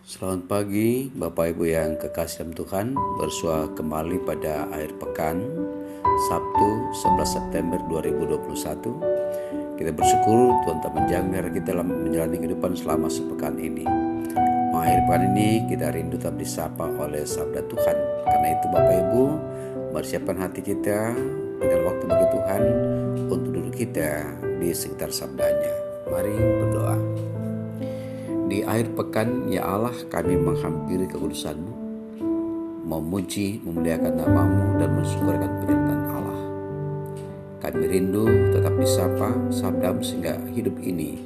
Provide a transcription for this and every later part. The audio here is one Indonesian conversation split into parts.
Selamat pagi Bapak Ibu yang kekasih dalam Tuhan. Bersua kembali pada akhir pekan Sabtu 11 September 2021. Kita bersyukur Tuhan tak menjaga kita dalam menjalani kehidupan selama sepekan ini. Akhir pekan ini kita rindu tetap disapa oleh sabda Tuhan. Karena itu Bapak Ibu, persiapkan hati kita dengan waktu bagi Tuhan untuk duduk kita di sekitar sabdanya. Mari berdoa. Di akhir pekan, ya Allah, kami menghampiri kekudusan-Mu, memuji, memuliakan nama-Mu, dan mensyukurkan penyertaan Allah. Kami rindu tetap disapa sabda-Mu sehingga hidup ini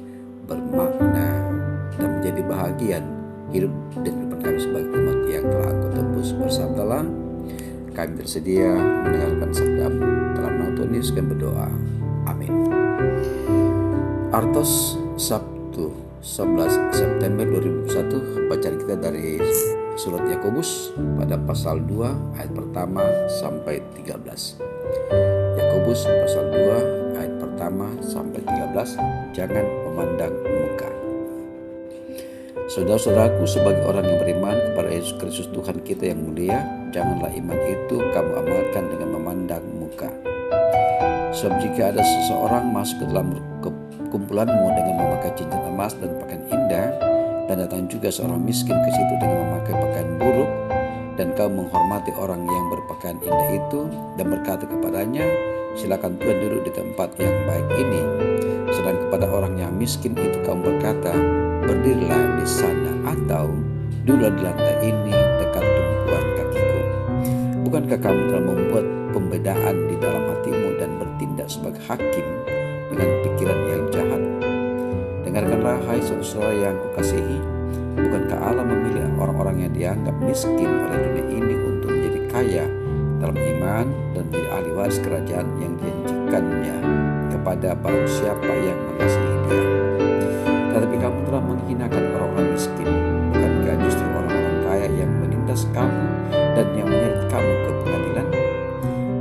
bermakna dan menjadi bahagian hidup dan kehidupan kami sebagai umat yang telah Engkau tebus. Bersabdalah, kami bersedia mendengarkan sabda-Mu. Dalam nama Tuhan Yesus kami berdoa. Amin. Artos Sabtu 11 September 2021, bacaan kita dari surat Yakobus pada pasal 2 ayat pertama sampai 13. Yakobus pasal 2 ayat pertama sampai 13, jangan memandang muka. Saudara-saudaraku, sebagai orang yang beriman kepada Yesus Kristus Tuhan kita yang mulia, janganlah iman itu kamu amalkan dengan memandang muka. Sebab jika ada seseorang masuk ke dalam kumpulanmu dengan memakai cincin emas dan pakaian indah, dan datang juga seorang miskin ke situ dengan memakai pakaian buruk, dan kau menghormati orang yang berpakaian indah itu dan berkata kepadanya, silakan Tuhan duduk di tempat yang baik ini, sedang kepada orang yang miskin itu kamu berkata, berdirilah di sana, atau duduklah di lantai ini dekat tumpuan kakiku. Bukankah kamu telah membuat pembedaan di dalam hatimu dan bertindak sebagai hakim dengan pikiran yang jahat? Dengarkanlah, hai saudara-saudara yang kukasihi, bukankah Allah memilih orang-orang yang dianggap miskin oleh dunia ini untuk menjadi kaya dalam iman dan menjadi ahli waris kerajaan yang dijanjikannya kepada barang siapa yang mengasihi Dia? Tetapi kamu telah menghinakan orang-orang miskin. Bukankah justru orang-orang kaya yang menindas kamu dan yang menyeret kamu ke pengadilan?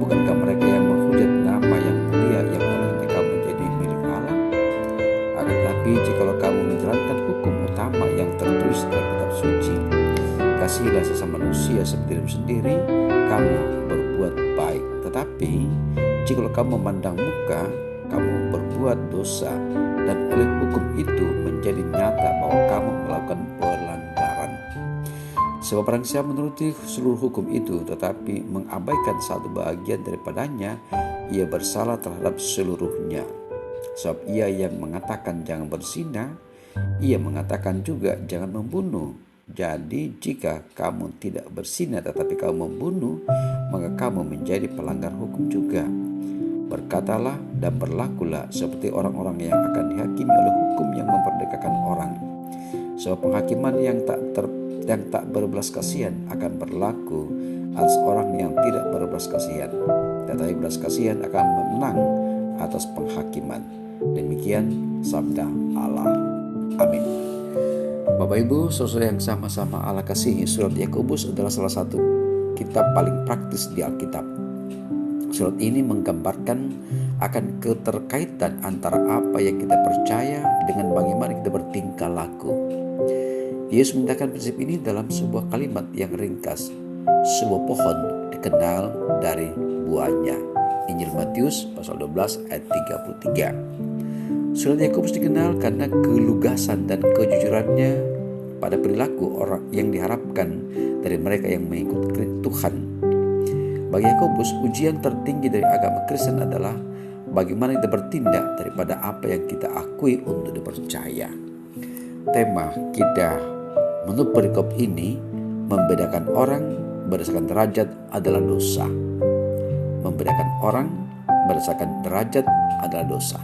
Bukankah mereka yang menghujat nama yang mulia yang olehnya kamu menjadi milik Allah? Akan tetapi jikalau kamu menjalankan hukum utama yang tertulis dalam kitab suci, kasihilah sesama manusia seperti dirimu sendiri, kamu berbuat baik. Tetapi jikalau kamu memandang muka, kamu berbuat dosa, dan oleh hukum itu menjadi nyata bahwa kamu melakukan pelanggaran. Sebab barang siapa menuruti seluruh hukum itu tetapi mengabaikan satu bagian daripadanya, ia bersalah terhadap seluruhnya. Sebab ia yang mengatakan jangan berzina, ia mengatakan juga jangan membunuh. Jadi jika kamu tidak berzina tetapi kamu membunuh, maka kamu menjadi pelanggar hukum juga. Berkatalah dan berlakulah seperti orang-orang yang akan dihakimi oleh hukum yang memerdekakan orang. Sebab penghakiman yang tak berbelas kasihan akan berlaku atas orang yang tidak berbelas kasihan. Tetapi belas kasihan akan menang atas penghakiman. Demikian sabda Allah. Amin. Bapak Ibu, saudara yang sama-sama Allah kasihi, surat Yakobus adalah salah satu kitab paling praktis di Alkitab. Surat ini menggambarkan akan keterkaitan antara apa yang kita percaya dengan bagaimana kita bertingkah laku. Yesus mengatakan prinsip ini dalam sebuah kalimat yang ringkas. Sebuah pohon dikenal dari buahnya. Injil Matius pasal 12 ayat 33. Surat Yakobus dikenal karena kelugasan dan kejujurannya pada perilaku orang yang diharapkan dari mereka yang mengikuti Tuhan. Bagi Yakobus, ujian tertinggi dari agama Kristen adalah bagaimana kita bertindak daripada apa yang kita akui untuk dipercaya. Tema kita menurut perikop ini, membedakan orang berdasarkan derajat adalah dosa. Membedakan orang berdasarkan derajat adalah dosa.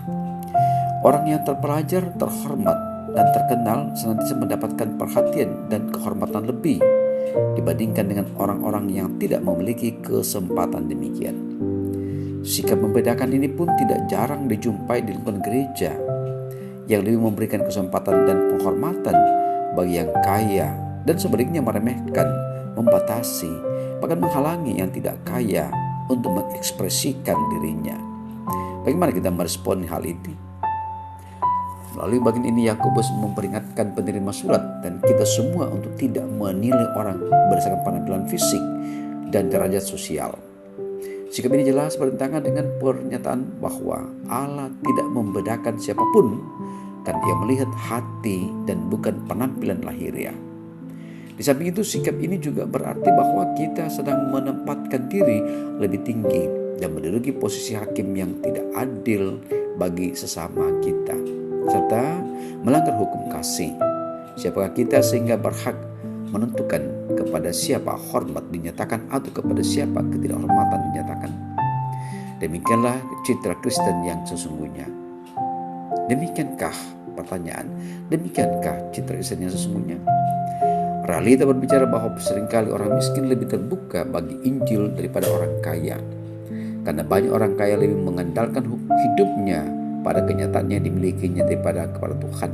Orang yang terpelajar, terhormat, dan terkenal senantiasa mendapatkan perhatian dan kehormatan lebih dibandingkan dengan orang-orang yang tidak memiliki kesempatan demikian. Sikap membedakan ini pun tidak jarang dijumpai di lingkungan gereja yang lebih memberikan kesempatan dan penghormatan bagi yang kaya dan sebaliknya meremehkan, membatasi, bahkan menghalangi yang tidak kaya untuk mengekspresikan dirinya. Bagaimana kita meresponi hal ini? Melalui bagian ini Yakobus memperingatkan penerima surat dan kita semua untuk tidak menilai orang berdasarkan penampilan fisik dan derajat sosial. Sikap ini jelas bertentangan dengan pernyataan bahwa Allah tidak membedakan siapapun dan Ia melihat hati dan bukan penampilan lahiriah. Di samping itu, sikap ini juga berarti bahwa kita sedang menempatkan diri lebih tinggi dan menduduki posisi hakim yang tidak adil bagi sesama kita, serta melanggar hukum kasih. Siapakah kita sehingga berhak menentukan kepada siapa hormat dinyatakan atau kepada siapa ketidakhormatan dinyatakan? Demikianlah citra Kristen yang sesungguhnya. Demikiankah pertanyaan, demikiankah citra Kristen yang sesungguhnya? Realita berbicara bahwa seringkali orang miskin lebih terbuka bagi Injil daripada orang kaya. Karena banyak orang kaya lebih mengandalkan hidupnya pada kenyataan yang dimilikinya daripada kepada Tuhan.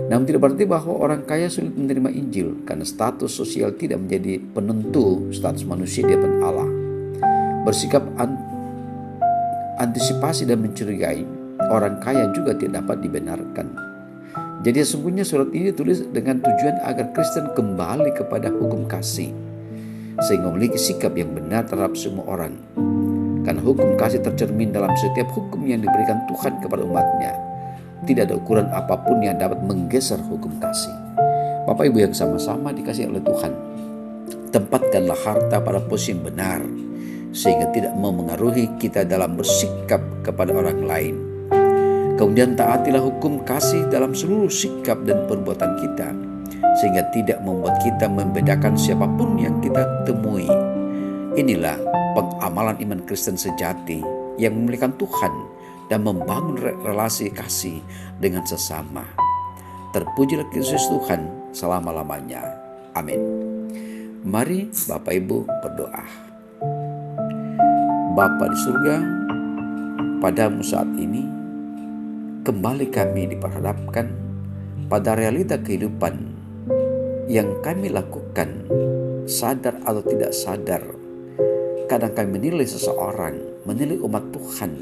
Namun tidak berarti bahwa orang kaya sulit menerima Injil karena status sosial tidak menjadi penentu status manusia di hadapan Allah. Bersikap antisipasi dan mencurigai orang kaya juga tidak dapat dibenarkan. Jadi sesungguhnya surat ini ditulis dengan tujuan agar Kristen kembali kepada hukum kasih, sehingga memiliki sikap yang benar terhadap semua orang. Karena hukum kasih tercermin dalam setiap hukum yang diberikan Tuhan kepada umatnya. Tidak ada ukuran apapun yang dapat menggeser hukum kasih. Bapak Ibu yang sama-sama dikasihi oleh Tuhan, tempatkanlah harta pada posisi yang benar, sehingga tidak memengaruhi kita dalam bersikap kepada orang lain. Kemudian taatilah hukum kasih dalam seluruh sikap dan perbuatan kita, sehingga tidak membuat kita membedakan siapapun yang kita temui. Inilah pengamalan iman Kristen sejati yang memuliakan Tuhan dan membangun relasi kasih dengan sesama. Terpujilah Kristus Tuhan selama-lamanya. Amin. Mari Bapak Ibu berdoa. Bapa di surga, padamu saat ini kembali kami diperhadapkan pada realita kehidupan yang kami lakukan, sadar atau tidak sadar. Kadang kami menilai seseorang, menilai umat Tuhan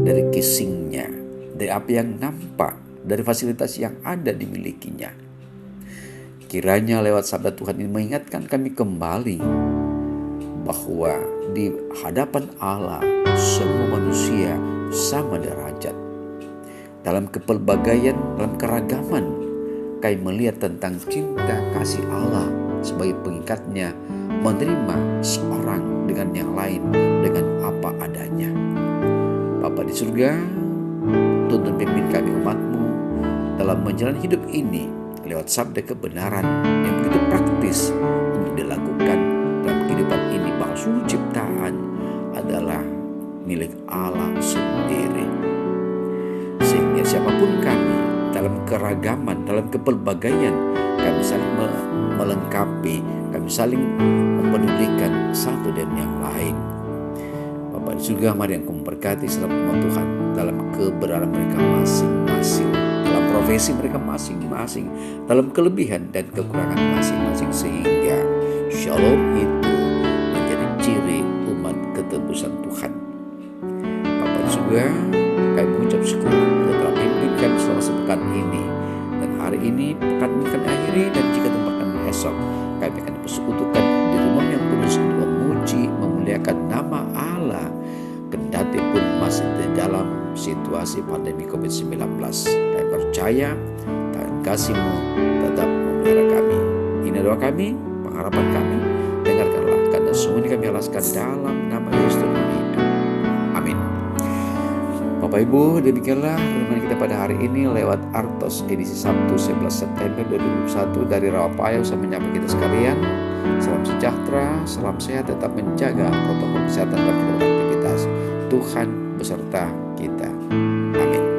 dari casingnya, dari apa yang nampak, dari fasilitas yang ada dimilikinya. Kiranya lewat sabda Tuhan ini mengingatkan kami kembali bahwa di hadapan Allah semua manusia sama derajat. Dalam kepelbagaian, dalam keragaman, kami melihat tentang cinta kasih Allah sebagai pengikatnya menerima seorang dengan yang lain dengan apa adanya. Bapa di surga, tuntun pimpin kami umat-Mu dalam menjalani hidup ini lewat sabda kebenaran yang begitu praktis untuk dilakukan dalam kehidupan ini, bahwa seluruh ciptaan adalah milik Allah sendiri. Sehingga siapapun kami dalam keragaman, dalam kepelbagaian, kami saling melengkapi, kami saling mempedulikan satu dan yang lain. Bapak di surga, mari Engkau memberkati setiap umat Tuhan dalam keberadaan mereka masing-masing, dalam profesi mereka masing-masing, dalam kelebihan dan kekurangan masing-masing, sehingga shalom itu menjadi ciri umat ketebusan Tuhan. Bapak di surga, kami mengucap syukur telah pimpin kami selama sepekan ini, dan hari ini pekan ini kami akhiri, dan jika tempat kami esok, kami akan dipersekutukan di rumah yang kudus untuk memuji, memuliakan nama Allah, kendati pun masih di dalam situasi pandemi COVID-19. Kami percaya tangan kasih-Mu tetap memelihara kami. Ini doa kami, pengharapan kami, dengarkanlah, karena semua ini kami alaskan dalam nama Yesus Tuhan hidup. Amin. Bapak Ibu, demikianlah renungan kita pada hari ini lewat Artos edisi Sabtu 11 September 2021 dari Rawapayau. Saya menyapa kita sekalian. Salam sejahtera, salam sehat, tetap menjaga protokol kesehatan dalam aktivitas. Tuhan beserta kita. Amin.